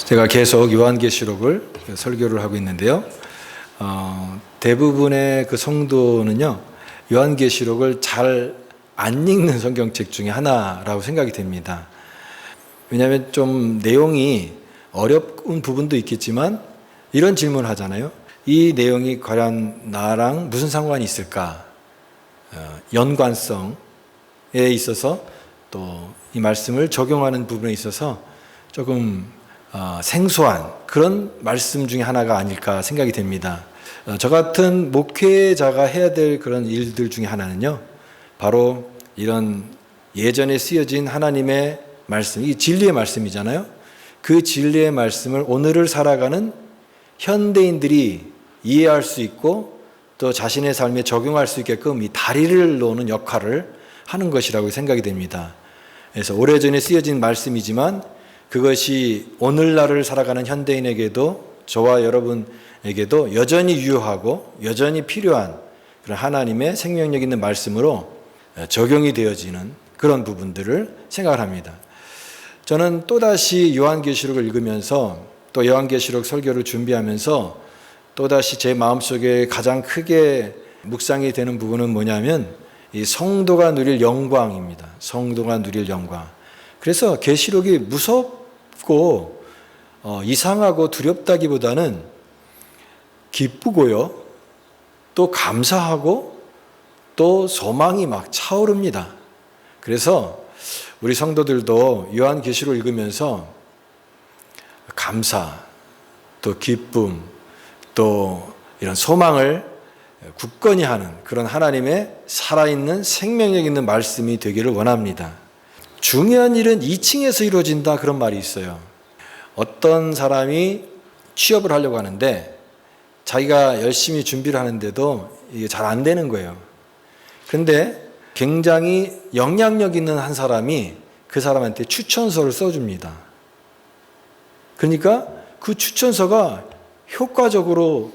제가 계속 요한계시록을 설교를 하고 있는데요. 대부분의 그 성도는요, 요한계시록을 잘 안 읽는 성경책 중에 하나라고 생각이 됩니다. 왜냐하면 좀 내용이 어려운 부분도 있겠지만 이런 질문을 하잖아요. 이 내용이 과연 나랑 무슨 상관이 있을까? 연관성에 있어서 또 이 말씀을 적용하는 부분에 있어서 조금 생소한 그런 말씀 중에 하나가 아닐까 생각이 됩니다. 저 같은 목회자가 해야 될 그런 일들 중에 하나는요, 바로 이런 예전에 쓰여진 하나님의 말씀, 이 진리의 말씀이잖아요. 그 진리의 말씀을 오늘을 살아가는 현대인들이 이해할 수 있고 또 자신의 삶에 적용할 수 있게끔 이 다리를 놓는 역할을 하는 것이라고 생각이 됩니다. 그래서 오래전에 쓰여진 말씀이지만 그것이 오늘날을 살아가는 현대인에게도 저와 여러분에게도 여전히 유효하고 여전히 필요한 그런 하나님의 생명력 있는 말씀으로 적용이 되어지는 그런 부분들을 생각을 합니다. 저는 또다시 요한계시록을 읽으면서 또 요한계시록 설교를 준비하면서 또다시 제 마음속에 가장 크게 묵상이 되는 부분은 뭐냐면 이 성도가 누릴 영광입니다. 성도가 누릴 영광. 그래서 계시록이 무섭고 이상하고 두렵다기보다는 기쁘고요, 또 감사하고 또 소망이 막 차오릅니다. 그래서 우리 성도들도 요한계시록 읽으면서 감사, 또 기쁨, 또 이런 소망을 굳건히 하는 그런 하나님의 살아있는 생명력 있는 말씀이 되기를 원합니다. 중요한 일은 2층에서 이루어진다, 그런 말이 있어요. 어떤 사람이 취업을 하려고 하는데 자기가 열심히 준비를 하는데도 이게 잘 안 되는 거예요. 그런데 굉장히 영향력 있는 한 사람이 그 사람한테 추천서를 써줍니다. 그러니까 그 추천서가 효과적으로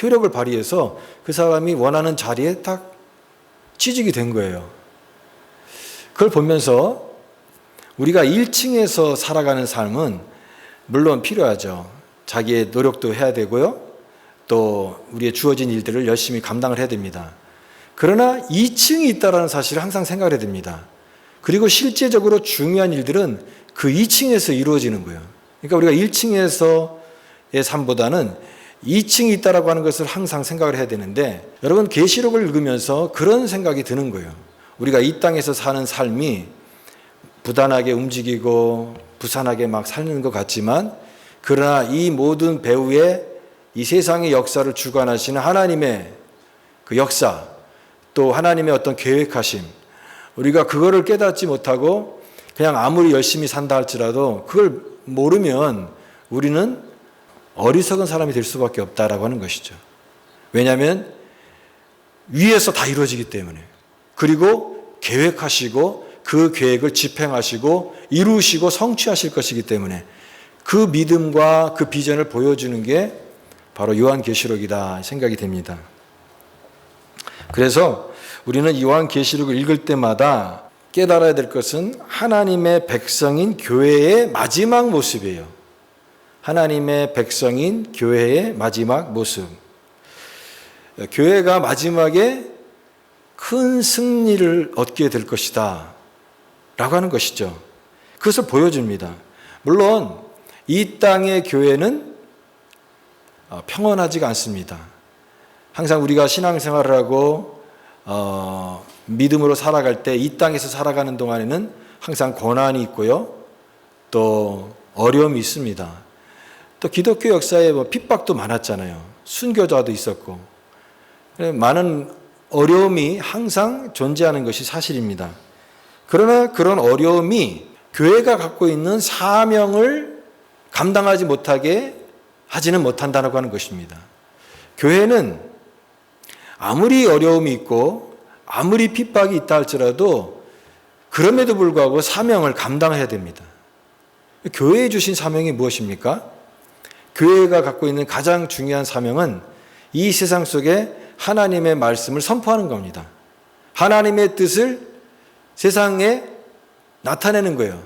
효력을 발휘해서 그 사람이 원하는 자리에 딱 취직이 된 거예요. 그걸 보면서 우리가 1층에서 살아가는 삶은 물론 필요하죠. 자기의 노력도 해야 되고요, 또 우리의 주어진 일들을 열심히 감당을 해야 됩니다. 그러나 2층이 있다는 사실을 항상 생각해야 됩니다. 그리고 실제적으로 중요한 일들은 그 2층에서 이루어지는 거예요. 그러니까 우리가 1층에서의 삶보다는 2층이 있다라고 하는 것을 항상 생각을 해야 되는데, 여러분 계시록을 읽으면서 그런 생각이 드는 거예요. 우리가 이 땅에서 사는 삶이 부단하게 움직이고 부산하게 막 사는 것 같지만, 그러나 이 모든 배후에 이 세상의 역사를 주관하시는 하나님의 그 역사, 또 하나님의 어떤 계획하심, 우리가 그거를 깨닫지 못하고 그냥 아무리 열심히 산다 할지라도 그걸 모르면 우리는 어리석은 사람이 될 수밖에 없다라고 하는 것이죠. 왜냐하면 위에서 다 이루어지기 때문에, 그리고 계획하시고 그 계획을 집행하시고 이루시고 성취하실 것이기 때문에 그 믿음과 그 비전을 보여주는 게 바로 요한계시록이다 생각이 됩니다. 그래서 우리는 요한계시록을 읽을 때마다 깨달아야 될 것은 하나님의 백성인 교회의 마지막 모습이에요. 하나님의 백성인 교회의 마지막 모습. 교회가 마지막에 큰 승리를 얻게 될 것이다 라고 하는 것이죠. 그것을 보여줍니다. 물론 이 땅의 교회는 평온하지가 않습니다. 항상 우리가 신앙생활을 하고 믿음으로 살아갈 때 이 땅에서 살아가는 동안에는 항상 고난이 있고요, 또 어려움이 있습니다. 또 기독교 역사에 핍박도 많았잖아요. 순교자도 있었고, 많은 어려움이 항상 존재하는 것이 사실입니다. 그러나 그런 어려움이 교회가 갖고 있는 사명을 감당하지 못하게 하지는 못한다고 하는 것입니다. 교회는 아무리 어려움이 있고 아무리 핍박이 있다 할지라도 그럼에도 불구하고 사명을 감당해야 됩니다. 교회에 주신 사명이 무엇입니까? 교회가 갖고 있는 가장 중요한 사명은 이 세상 속에 하나님의 말씀을 선포하는 겁니다. 하나님의 뜻을 세상에 나타내는 거예요.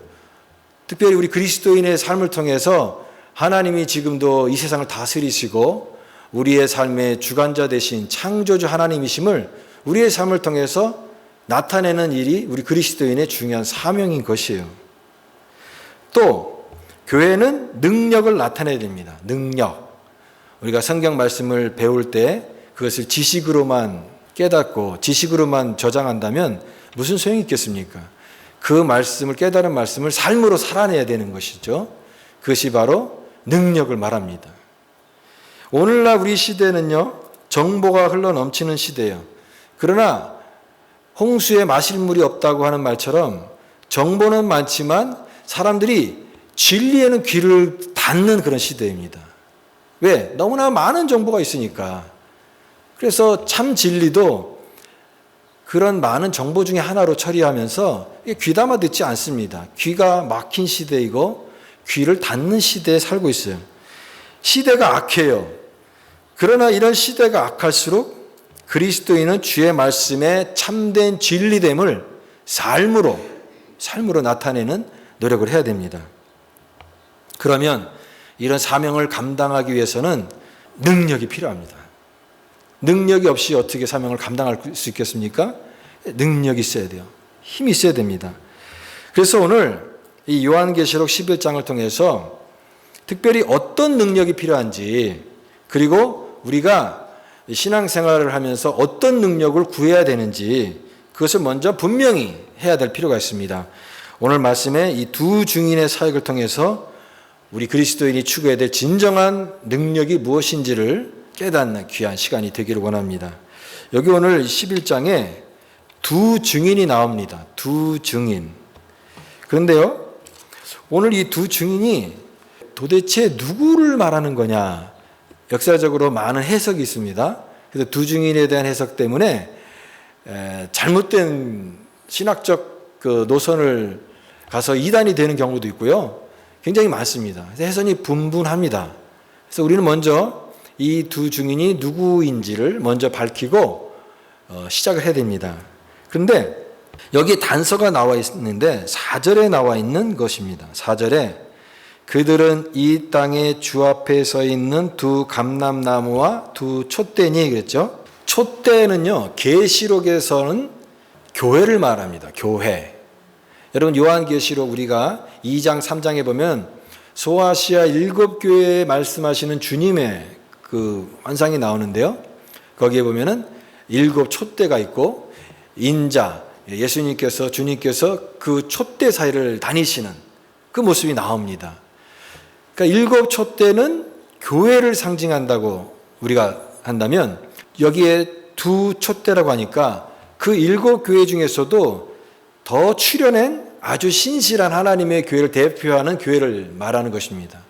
특별히 우리 그리스도인의 삶을 통해서 하나님이 지금도 이 세상을 다스리시고 우리의 삶의 주관자 되신 창조주 하나님이심을 우리의 삶을 통해서 나타내는 일이 우리 그리스도인의 중요한 사명인 것이에요. 또 교회는 능력을 나타내야 됩니다. 능력. 우리가 성경 말씀을 배울 때 그것을 지식으로만 깨닫고 지식으로만 저장한다면 무슨 소용이 있겠습니까? 그 말씀을 깨달은 말씀을 삶으로 살아내야 되는 것이죠. 그것이 바로 능력을 말합니다. 오늘날 우리 시대는요, 정보가 흘러 넘치는 시대예요. 그러나 홍수에 마실 물이 없다고 하는 말처럼 정보는 많지만 사람들이 진리에는 귀를 닫는 그런 시대입니다. 왜? 너무나 많은 정보가 있으니까. 그래서 참 진리도 그런 많은 정보 중에 하나로 처리하면서 귀담아 듣지 않습니다. 귀가 막힌 시대이고 귀를 닫는 시대에 살고 있어요. 시대가 악해요. 그러나 이런 시대가 악할수록 그리스도인은 주의 말씀에 참된 진리됨을 삶으로 나타내는 노력을 해야 됩니다. 그러면 이런 사명을 감당하기 위해서는 능력이 필요합니다. 능력이 없이 어떻게 사명을 감당할 수 있겠습니까? 능력이 있어야 돼요. 힘이 있어야 됩니다. 그래서 오늘 이 요한계시록 11장을 통해서 특별히 어떤 능력이 필요한지, 그리고 우리가 신앙생활을 하면서 어떤 능력을 구해야 되는지 그것을 먼저 분명히 해야 될 필요가 있습니다. 오늘 말씀에 이 두 증인의 사역을 통해서 우리 그리스도인이 추구해야 될 진정한 능력이 무엇인지를 깨닫는 귀한 시간이 되기를 원합니다. 여기 오늘 11장에 두 증인이 나옵니다. 두 증인. 그런데요, 오늘 이 두 증인이 도대체 누구를 말하는 거냐? 역사적으로 많은 해석이 있습니다. 그래서 두 증인에 대한 해석 때문에 잘못된 신학적 그 노선을 가서 이단이 되는 경우도 있고요. 굉장히 많습니다. 그래서 해석이 분분합니다. 그래서 우리는 먼저 이 두 증인이 누구인지를 먼저 밝히고 시작을 해야 됩니다. 그런데 여기 단서가 나와 있는데 4절에 나와 있는 것입니다. 4절에 그들은 이 땅에 주 앞에 서 있는 두 감람나무와 두 촛대니 그랬죠. 촛대는요, 계시록에서는 교회를 말합니다. 교회. 여러분 요한계시록 우리가 2장 3장에 보면 소아시아 7교회에 말씀하시는 주님의 그 환상이 나오는데요. 거기에 보면은 7 촛대가 있고 인자 예수님께서 주님께서 그 촛대 사이를 다니시는 그 모습이 나옵니다. 그러니까 7 촛대는 교회를 상징한다고 우리가 한다면 여기에 두 촛대라고 하니까 그 7 교회 중에서도 더 추려낸 아주 신실한 하나님의 교회를 대표하는 교회를 말하는 것입니다.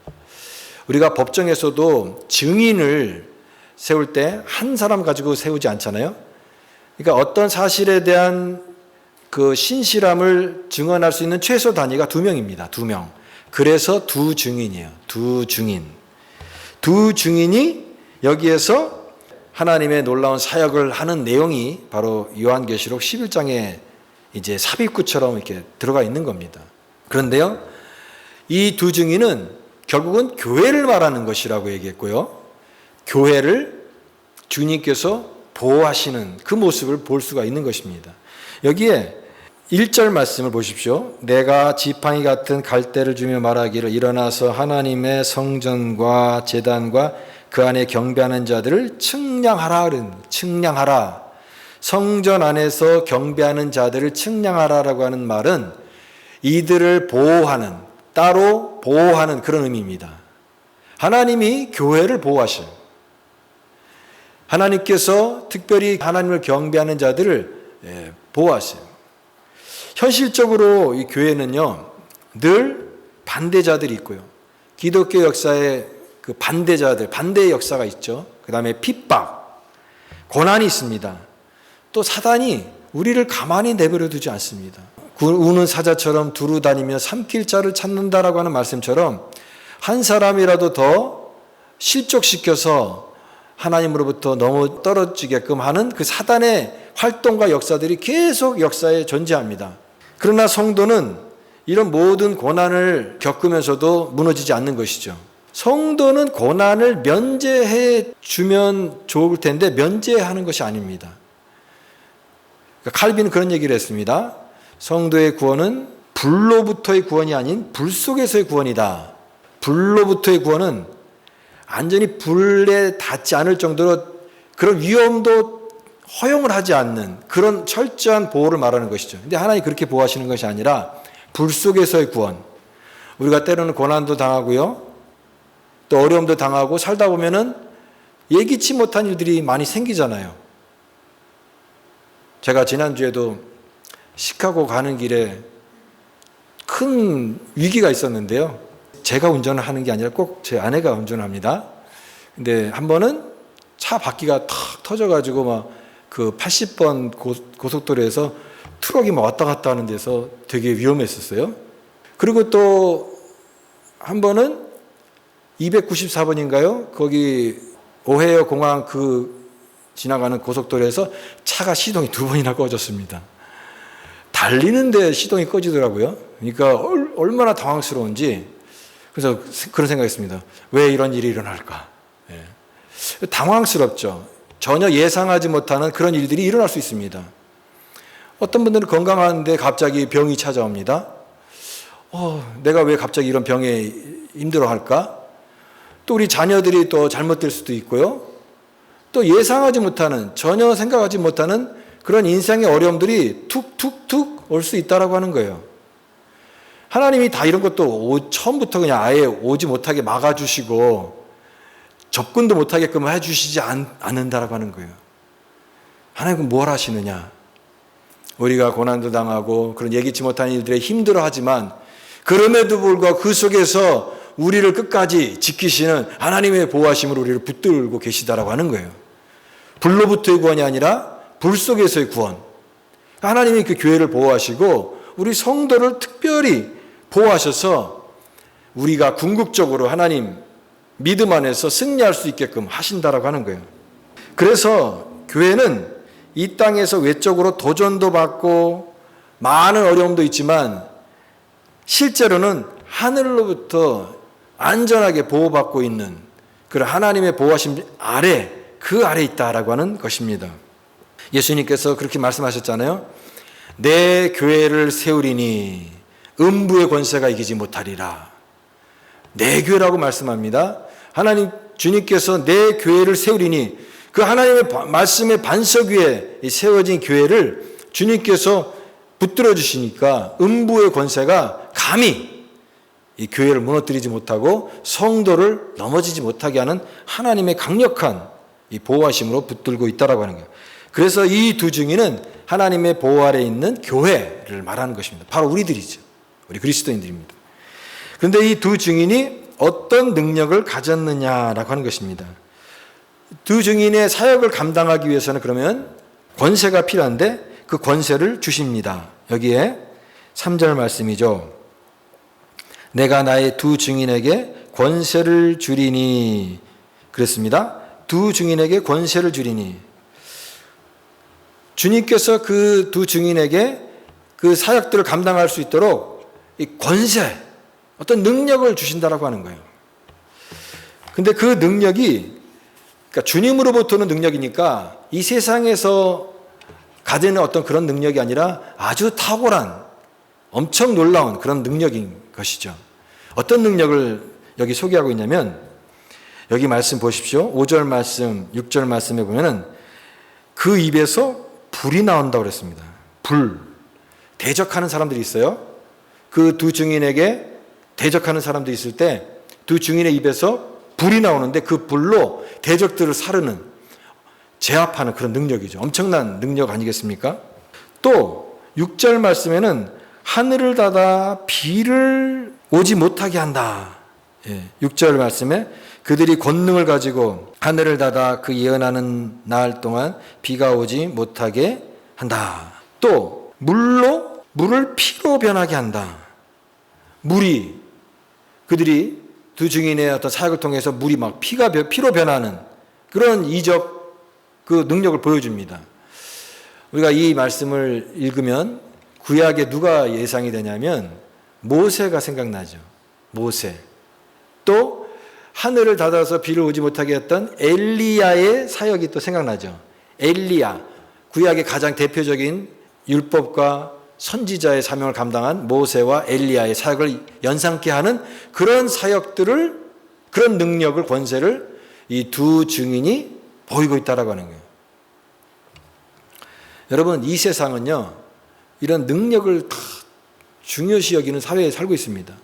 우리가 법정에서도 증인을 세울 때 한 사람 가지고 세우지 않잖아요. 그러니까 어떤 사실에 대한 그 신실함을 증언할 수 있는 최소 단위가 2명입니다. 2명. 그래서 두 증인이에요. 두 증인. 두 증인이 여기에서 하나님의 놀라운 사역을 하는 내용이 바로 요한계시록 11장에 이제 삽입구처럼 이렇게 들어가 있는 겁니다. 그런데요, 이 두 증인은 결국은 교회를 말하는 것이라고 얘기했고요. 교회를 주님께서 보호하시는 그 모습을 볼 수가 있는 것입니다. 여기에 1절 말씀을 보십시오. 내가 지팡이 같은 갈대를 주며 말하기를 일어나서 하나님의 성전과 제단과 그 안에 경배하는 자들을 측량하라. 측량하라. 성전 안에서 경배하는 자들을 측량하라라고 하는 말은 이들을 보호하는, 따로 보호하는 그런 의미입니다. 하나님이 교회를 보호하셔요. 하나님께서 특별히 하나님을 경배하는 자들을 보호하세요. 현실적으로 이 교회는요, 늘 반대자들이 있고요. 기독교 역사에 그 반대자들, 반대의 역사가 있죠. 그 다음에 핍박, 고난이 있습니다. 또 사단이 우리를 가만히 내버려 두지 않습니다. 우는 사자처럼 두루 다니며 삼킬 자를 찾는다라고 하는 말씀처럼 한 사람이라도 더 실족시켜서 하나님으로부터 너무 떨어지게끔 하는 그 사단의 활동과 역사들이 계속 역사에 존재합니다. 그러나 성도는 이런 모든 고난을 겪으면서도 무너지지 않는 것이죠. 성도는 고난을 면제해 주면 좋을 텐데 면제하는 것이 아닙니다. 칼빈은 그런 얘기를 했습니다. 성도의 구원은 불로부터의 구원이 아닌 불 속에서의 구원이다. 불로부터의 구원은 완전히 불에 닿지 않을 정도로 그런 위험도 허용을 하지 않는 그런 철저한 보호를 말하는 것이죠. 근데 하나님이 그렇게 보호하시는 것이 아니라 불 속에서의 구원. 우리가 때로는 고난도 당하고요. 또 어려움도 당하고 살다 보면은 예기치 못한 일들이 많이 생기잖아요. 제가 지난주에도 시카고 가는 길에 큰 위기가 있었는데요. 제가 운전을 하는 게 아니라 꼭 제 아내가 운전합니다. 근데 한 번은 차 바퀴가 탁 터져가지고 막 그 80번 고속도로에서 트럭이 막 왔다 갔다 하는 데서 되게 위험했었어요. 그리고 또 한 번은 294번인가요? 거기 오헤어 공항 그 지나가는 고속도로에서 차가 시동이 2번이나 꺼졌습니다. 달리는데 시동이 꺼지더라고요. 그러니까 얼마나 당황스러운지. 그래서 그런 생각했습니다. 왜 이런 일이 일어날까? 예. 당황스럽죠. 전혀 예상하지 못하는 그런 일들이 일어날 수 있습니다. 어떤 분들은 건강한데 갑자기 병이 찾아옵니다. 내가 왜 갑자기 이런 병에 힘들어할까? 또 우리 자녀들이 또 잘못될 수도 있고요. 또 예상하지 못하는, 전혀 생각하지 못하는 그런 인생의 어려움들이 툭툭툭 올 수 있다라고 하는 거예요. 하나님이 다 이런 것도 처음부터 그냥 아예 오지 못하게 막아주시고 접근도 못하게끔 해주시지 않는다라고 하는 거예요. 하나님은 뭘 하시느냐? 우리가 고난도 당하고 그런 예기치 못한 일들에 힘들어하지만 그럼에도 불구하고 그 속에서 우리를 끝까지 지키시는 하나님의 보호하심으로 우리를 붙들고 계시다라고 하는 거예요. 불로부터의 구원이 아니라 불 속에서의 구원. 하나님이 그 교회를 보호하시고 우리 성도를 특별히 보호하셔서 우리가 궁극적으로 하나님 믿음 안에서 승리할 수 있게끔 하신다라고 하는 거예요. 그래서 교회는 이 땅에서 외적으로 도전도 받고 많은 어려움도 있지만 실제로는 하늘로부터 안전하게 보호받고 있는 그런 하나님의 보호하심 아래, 그 아래 있다라고 하는 것입니다. 예수님께서 그렇게 말씀하셨잖아요. 내 교회를 세우리니 음부의 권세가 이기지 못하리라. 내 교회라고 말씀합니다. 하나님 주님께서 내 교회를 세우리니 그 하나님의 말씀의 반석 위에 세워진 교회를 주님께서 붙들어 주시니까 음부의 권세가 감히 이 교회를 무너뜨리지 못하고 성도를 넘어지지 못하게 하는 하나님의 강력한 이 보호하심으로 붙들고 있다라고 하는 거예요. 그래서 이 두 증인은 하나님의 보호 아래 있는 교회를 말하는 것입니다. 바로 우리들이죠. 우리 그리스도인들입니다. 그런데 이 두 증인이 어떤 능력을 가졌느냐라고 하는 것입니다. 두 증인의 사역을 감당하기 위해서는 그러면 권세가 필요한데 그 권세를 주십니다. 여기에 3절 말씀이죠. 내가 나의 두 증인에게 권세를 주리니 그랬습니다. 두 증인에게 권세를 주리니 주님께서 그 두 증인에게 그 사역들을 감당할 수 있도록 이 권세, 어떤 능력을 주신다라고 하는 거예요. 근데 그 능력이 그러니까 주님으로부터는 능력이니까 이 세상에서 가지는 어떤 그런 능력이 아니라 아주 탁월한 엄청 놀라운 그런 능력인 것이죠. 어떤 능력을 여기 소개하고 있냐면 여기 말씀 보십시오. 5절 말씀, 6절 말씀에 보면은 그 입에서 불이 나온다고 그랬습니다. 불. 대적하는 사람들이 있어요. 그 두 증인에게 대적하는 사람들이 있을 때 두 증인의 입에서 불이 나오는데 그 불로 대적들을 사르는 제압하는 그런 능력이죠. 엄청난 능력 아니겠습니까? 또 6절 말씀에는 하늘을 닫아 비를 오지 못하게 한다. 6절 말씀에 그들이 권능을 가지고 하늘을 닫아 그 예언하는 날 동안 비가 오지 못하게 한다. 또 물로 물을 피로 변하게 한다. 물이 그들이 두 증인의 어떤 사역을 통해서 물이 막 피로 변하는 그런 이적 그 능력을 보여줍니다. 우리가 이 말씀을 읽으면 구약에 누가 예상이 되냐면 모세가 생각나죠. 모세. 또 하늘을 닫아서 비를 오지 못하게 했던 엘리야의 사역이 또 생각나죠. 엘리야, 구약의 가장 대표적인 율법과 선지자의 사명을 감당한 모세와 엘리야의 사역을 연상케 하는 그런 사역들을, 그런 능력을, 권세를 이 두 증인이 보이고 있다라고 하는 거예요. 여러분, 이 세상은요, 이런 능력을 다 중요시 여기는 사회에 살고 있습니다.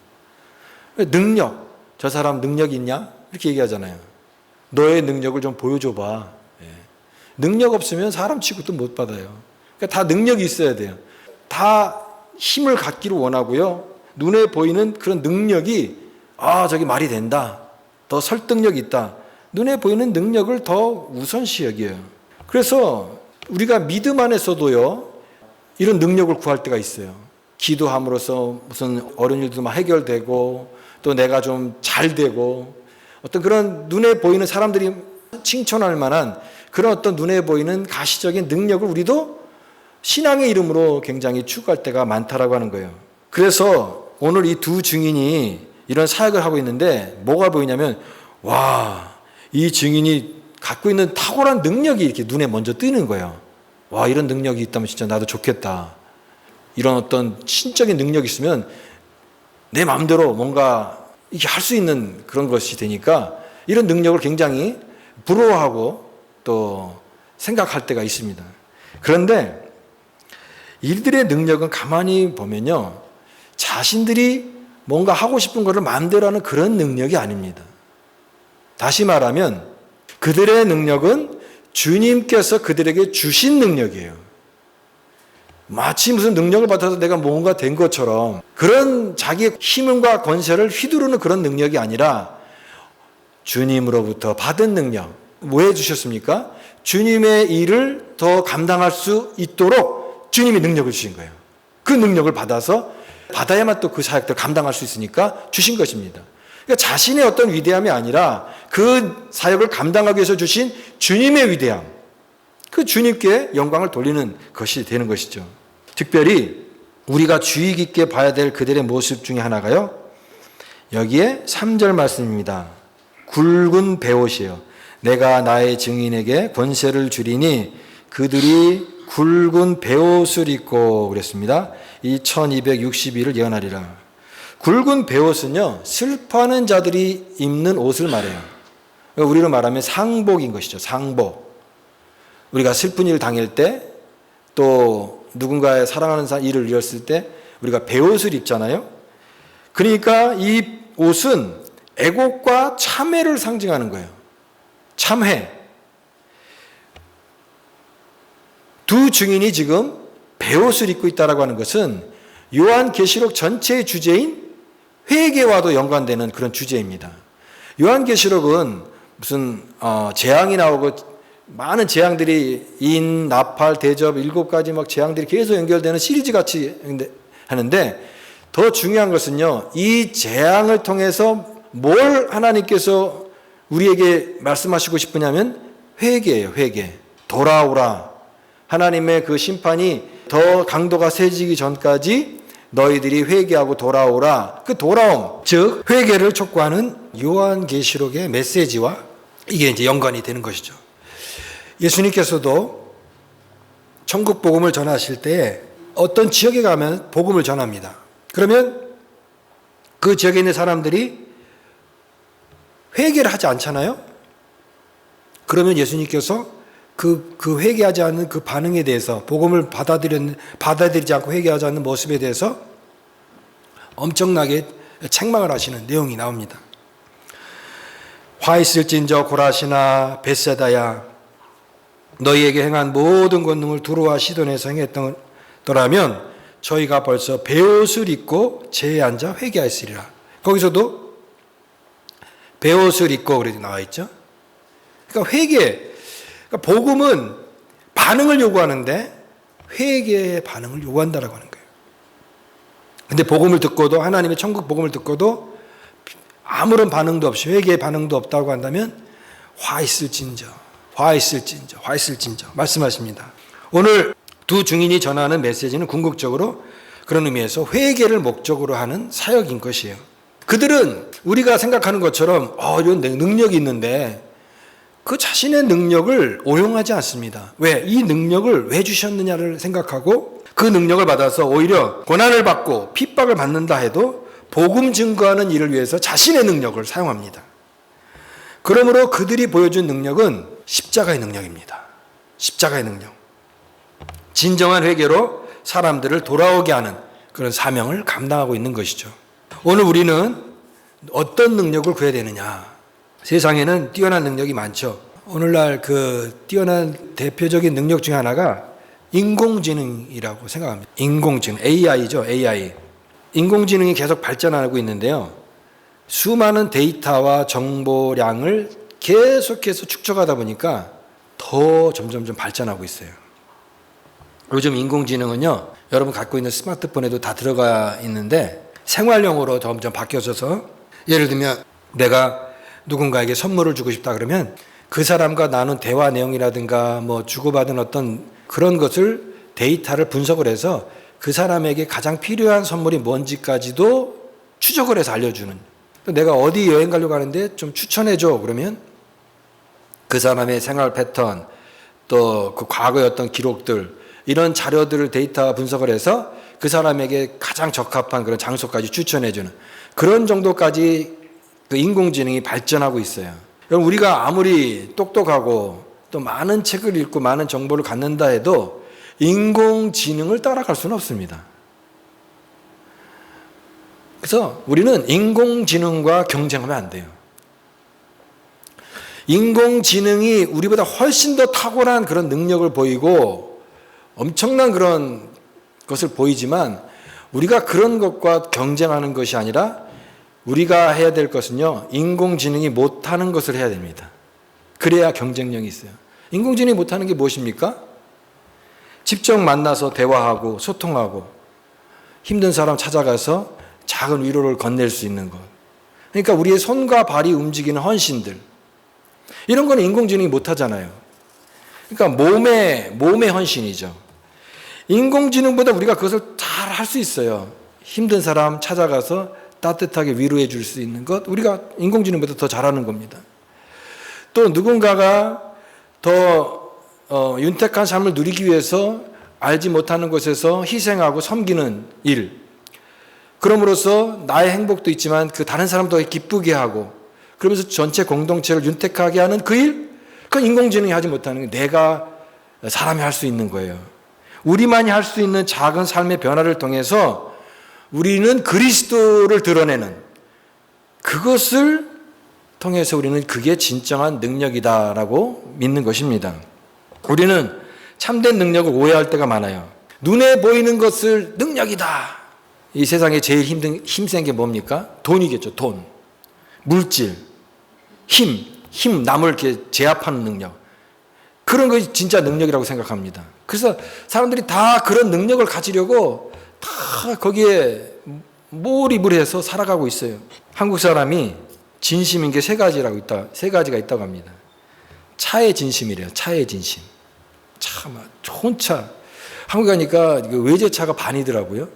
능력, 저 사람 능력 있냐? 이렇게 얘기하잖아요. 너의 능력을 좀 보여줘봐. 예. 능력 없으면 사람 취급도 못 받아요. 그러니까 다 능력이 있어야 돼요. 다 힘을 갖기를 원하고요. 눈에 보이는 그런 능력이, 저기 말이 된다. 더 설득력 있다. 눈에 보이는 능력을 더 우선시 여겨요. 그래서 우리가 믿음 안에서도요, 이런 능력을 구할 때가 있어요. 기도함으로써 무슨 어려운 일도 막 해결되고, 또 내가 좀 잘 되고, 어떤 그런 눈에 보이는 사람들이 칭찬할 만한 그런 어떤 눈에 보이는 가시적인 능력을 우리도 신앙의 이름으로 굉장히 추구할 때가 많다라고 하는 거예요. 그래서 오늘 이 두 증인이 이런 사역을 하고 있는데 뭐가 보이냐면, 와, 이 증인이 갖고 있는 탁월한 능력이 이렇게 눈에 먼저 뜨는 거예요. 와, 이런 능력이 있다면 진짜 나도 좋겠다. 이런 어떤 신적인 능력이 있으면 내 마음대로 뭔가 이렇게 할 수 있는 그런 것이 되니까 이런 능력을 굉장히 부러워하고 또 생각할 때가 있습니다. 그런데 이들의 능력은 가만히 보면요, 자신들이 뭔가 하고 싶은 것을 마음대로 하는 그런 능력이 아닙니다. 다시 말하면 그들의 능력은 주님께서 그들에게 주신 능력이에요. 마치 무슨 능력을 받아서 내가 뭔가 된 것처럼 그런 자기의 힘과 권세를 휘두르는 그런 능력이 아니라 주님으로부터 받은 능력. 왜 주셨습니까? 주님의 일을 더 감당할 수 있도록 주님이 능력을 주신 거예요. 그 능력을 받아서 받아야만 또 그 사역들을 감당할 수 있으니까 주신 것입니다. 그러니까 자신의 어떤 위대함이 아니라 그 사역을 감당하기 위해서 주신 주님의 위대함, 그 주님께 영광을 돌리는 것이 되는 것이죠. 특별히 우리가 주의 깊게 봐야 될 그들의 모습 중에 하나가요, 여기에 3절 말씀입니다. 굵은 베옷이에요. 내가 나의 증인에게 권세를 주리니 그들이 굵은 베옷을 입고, 그랬습니다. 이 1262를 예언하리라. 굵은 베옷은요, 슬퍼하는 자들이 입는 옷을 말해요. 우리로 말하면 상복인 것이죠. 상복. 우리가 슬픈 일을 당할 때, 또 누군가의 사랑하는 사람 일을 이뤘을 때 우리가 베옷을 입잖아요. 그러니까 이 옷은 애곡과 참회를 상징하는 거예요. 참회. 두 증인이 지금 베옷을 입고 있다라고 하는 것은 요한계시록 전체의 주제인 회개와도 연관되는 그런 주제입니다. 요한계시록은 무슨 재앙이 나오고 많은 재앙들이 인, 나팔, 대접 7가지 막 재앙들이 계속 연결되는 시리즈 같이 하는데, 더 중요한 것은요, 이 재앙을 통해서 뭘 하나님께서 우리에게 말씀하시고 싶으냐면 회개예요. 회개. 돌아오라. 하나님의 그 심판이 더 강도가 세지기 전까지 너희들이 회개하고 돌아오라. 그 돌아옴, 즉 회개를 촉구하는 요한계시록의 메시지와 이게 이제 연관이 되는 것이죠. 예수님께서도 천국 복음을 전하실 때 어떤 지역에 가면 복음을 전합니다. 그러면 그 지역에 있는 사람들이 회개를 하지 않잖아요. 그러면 예수님께서 그 회개하지 않는 그 반응에 대해서, 복음을 받아들이지 않고 회개하지 않는 모습에 대해서 엄청나게 책망을 하시는 내용이 나옵니다. 화 있을진저 고라시나 벳세다야, 너희에게 행한 모든 권능을 두로와 시돈에서 행했더라면 저희가 벌써 베옷을 입고 제에 앉아 회개하였으리라. 거기서도 베옷을 입고 그렇게 나와 있죠. 그러니까 회개, 그러니까 복음은 반응을 요구하는데 회개의 반응을 요구한다라고 하는 거예요. 근데 복음을 듣고도, 하나님의 천국 복음을 듣고도 아무런 반응도 없이, 회개의 반응도 없다고 한다면 화 있을진저 말씀하십니다. 오늘 두 증인이 전하는 메시지는 궁극적으로 그런 의미에서 회개를 목적으로 하는 사역인 것이에요. 그들은 우리가 생각하는 것처럼 이런 능력이 있는데 그 자신의 능력을 오용하지 않습니다. 왜? 이 능력을 왜 주셨느냐를 생각하고 그 능력을 받아서 오히려 고난을 받고 핍박을 받는다 해도 복음 증거하는 일을 위해서 자신의 능력을 사용합니다. 그러므로 그들이 보여준 능력은 십자가의 능력입니다. 십자가의 능력. 진정한 회개로 사람들을 돌아오게 하는 그런 사명을 감당하고 있는 것이죠. 오늘 우리는 어떤 능력을 구해야 되느냐? 세상에는 뛰어난 능력이 많죠. 오늘날 그 뛰어난 대표적인 능력 중에 하나가 인공지능이라고 생각합니다. 인공지능, AI죠, AI. 인공지능이 계속 발전하고 있는데요. 수많은 데이터와 정보량을 계속해서 축적하다 보니까 더 점점점 발전하고 있어요. 요즘 인공지능은요, 여러분 갖고 있는 스마트폰에도 다 들어가 있는데 생활용으로 점점 바뀌어져서 예를 들면 내가 누군가에게 선물을 주고 싶다 그러면 그 사람과 나눈 대화 내용이라든가 뭐 주고받은 어떤 그런 것을 데이터를 분석을 해서 그 사람에게 가장 필요한 선물이 뭔지까지도 추적을 해서 알려주는. 내가 어디 여행 가려고 하는데 좀 추천해줘 그러면 그 사람의 생활 패턴 또 그 과거의 어떤 기록들 이런 자료들을 데이터 분석을 해서 그 사람에게 가장 적합한 그런 장소까지 추천해주는 그런 정도까지 그 인공지능이 발전하고 있어요. 여러분 우리가 아무리 똑똑하고 또 많은 책을 읽고 많은 정보를 갖는다 해도 인공지능을 따라갈 수는 없습니다. 그래서 우리는 인공지능과 경쟁하면 안 돼요. 인공지능이 우리보다 훨씬 더 탁월한 그런 능력을 보이고 엄청난 그런 것을 보이지만 우리가 그런 것과 경쟁하는 것이 아니라 우리가 해야 될 것은요, 인공지능이 못하는 것을 해야 됩니다. 그래야 경쟁력이 있어요. 인공지능이 못하는 게 무엇입니까? 직접 만나서 대화하고 소통하고 힘든 사람 찾아가서 작은 위로를 건넬 수 있는 것. 그러니까 우리의 손과 발이 움직이는 헌신들. 이런 거는 인공지능이 못하잖아요. 그러니까 몸의 헌신이죠. 인공지능보다 우리가 그것을 잘 할 수 있어요. 힘든 사람 찾아가서 따뜻하게 위로해 줄 수 있는 것, 우리가 인공지능보다 더 잘하는 겁니다. 또 누군가가 더 윤택한 삶을 누리기 위해서 알지 못하는 곳에서 희생하고 섬기는 일, 그럼으로써 나의 행복도 있지만 그 다른 사람도 기쁘게 하고 그러면서 전체 공동체를 윤택하게 하는 그 일, 그건 인공지능이 하지 못하는 게 내가 사람이 할 수 있는 거예요. 우리만이 할 수 있는 작은 삶의 변화를 통해서 우리는 그리스도를 드러내는 그것을 통해서 우리는 그게 진정한 능력이다라고 믿는 것입니다. 우리는 참된 능력을 오해할 때가 많아요. 눈에 보이는 것을 능력이다. 이 세상에 제일 힘센 게 뭡니까? 돈이겠죠. 돈, 물질, 힘, 남을 이렇게 제압하는 능력. 그런 것이 진짜 능력이라고 생각합니다. 그래서 사람들이 다 그런 능력을 가지려고 다 거기에 몰입을 해서 살아가고 있어요. 한국 사람이 진심인 게 세 가지가 있다고 합니다. 차의 진심이래요. 차의 진심. 좋은 차. 한국 가니까 외제차가 반이더라고요.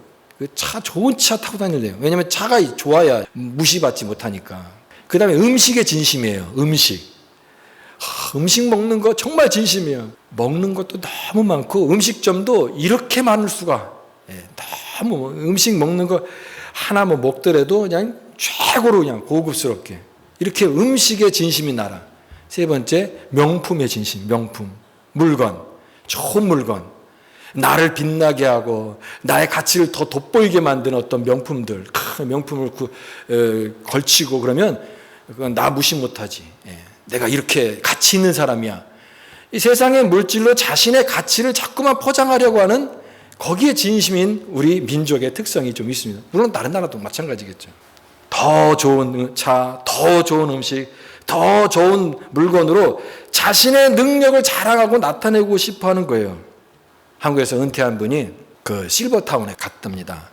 좋은 차 타고 다니래요. 왜냐하면 차가 좋아야 무시받지 못하니까. 그 다음에 음식의 진심이에요. 음식 먹는 거 정말 진심이에요. 먹는 것도 너무 많고 음식점도 이렇게 많을 수가. 너무 음식 먹는 거 하나 먹더라도 그냥 최고로 그냥 고급스럽게 이렇게 음식의 진심인 나라. 세 번째, 명품의 진심. 명품, 물건, 좋은 물건, 나를 빛나게 하고 나의 가치를 더 돋보이게 만드는 어떤 명품들, 명품을 걸치고 그러면 그건 나 무시 못하지. 내가 이렇게 가치 있는 사람이야. 이 세상의 물질로 자신의 가치를 자꾸만 포장하려고 하는 거기에 진심인 우리 민족의 특성이 좀 있습니다. 물론 다른 나라도 마찬가지겠죠. 더 좋은 차, 더 좋은 음식, 더 좋은 물건으로 자신의 능력을 자랑하고 나타내고 싶어 하는 거예요. 한국에서 은퇴한 분이 그 실버타운에 갔답니다.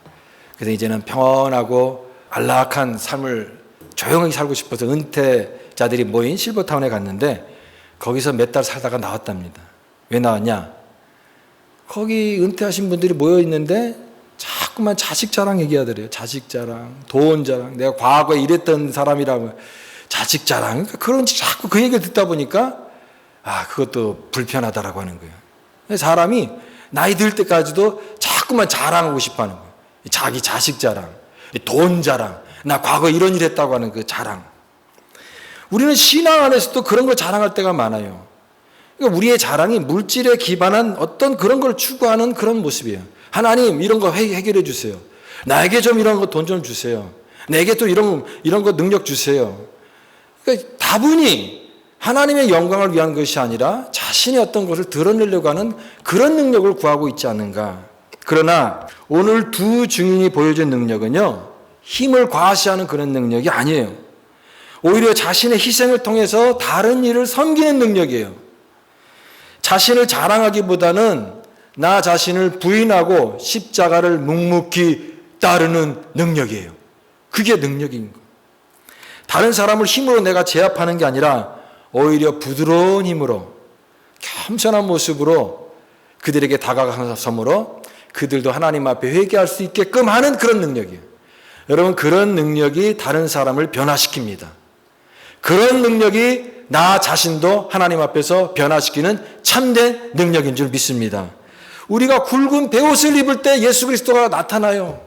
그래서 이제는 평온하고 안락한 삶을 조용히 살고 싶어서 은퇴자들이 모인 실버타운에 갔는데 거기서 몇 달 살다가 나왔답니다. 왜 나왔냐? 거기 은퇴하신 분들이 모여 있는데 자꾸만 자식 자랑 얘기하더래요. 자식 자랑, 돈 자랑, 내가 과거에 이랬던 사람이라고 자식 자랑. 그러니까 그런 자꾸 그 얘기를 듣다 보니까 그것도 불편하다라고 하는 거예요. 사람이 나이 들 때까지도 자꾸만 자랑하고 싶어 하는 거예요. 자기 자식 자랑, 돈 자랑, 나 과거에 이런 일 했다고 하는 그 자랑. 우리는 신앙 안에서도 그런 걸 자랑할 때가 많아요. 그러니까 우리의 자랑이 물질에 기반한 어떤 그런 걸 추구하는 그런 모습이에요. 하나님 이런 거 해결해 주세요. 나에게 좀 이런 거 돈 좀 주세요. 내게 또 이런 거 능력 주세요. 그러니까 다분히 하나님의 영광을 위한 것이 아니라 자신의 어떤 것을 드러내려고 하는 그런 능력을 구하고 있지 않는가. 그러나 오늘 두 증인이 보여준 능력은요, 힘을 과시하는 그런 능력이 아니에요. 오히려 자신의 희생을 통해서 다른 일을 섬기는 능력이에요. 자신을 자랑하기보다는 나 자신을 부인하고 십자가를 묵묵히 따르는 능력이에요. 그게 능력인 거예요. 다른 사람을 힘으로 내가 제압하는 게 아니라 오히려 부드러운 힘으로 겸손한 모습으로 그들에게 다가가서므로 그들도 하나님 앞에 회개할 수 있게끔 하는 그런 능력이에요. 여러분, 그런 능력이 다른 사람을 변화시킵니다. 그런 능력이 나 자신도 하나님 앞에서 변화시키는 참된 능력인 줄 믿습니다. 우리가 굵은 베옷을 입을 때 예수 그리스도가 나타나요.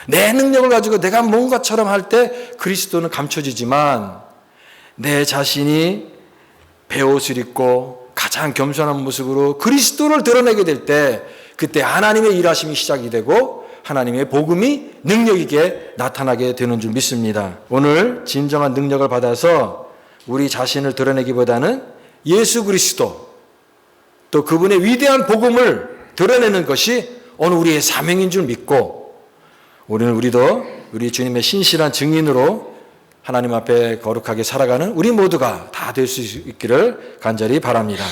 내 능력을 가지고 내가 뭔가처럼 할 때 그리스도는 감춰지지만 내 자신이 베옷을 입고 가장 겸손한 모습으로 그리스도를 드러내게 될 때 그때 하나님의 일하심이 시작이 되고 하나님의 복음이 능력 있게 나타나게 되는 줄 믿습니다. 오늘 진정한 능력을 받아서 우리 자신을 드러내기보다는 예수 그리스도 또 그분의 위대한 복음을 드러내는 것이 오늘 우리의 사명인 줄 믿고 우리도 우리 주님의 신실한 증인으로 하나님 앞에 거룩하게 살아가는 우리 모두가 다 될 수 있기를 간절히 바랍니다.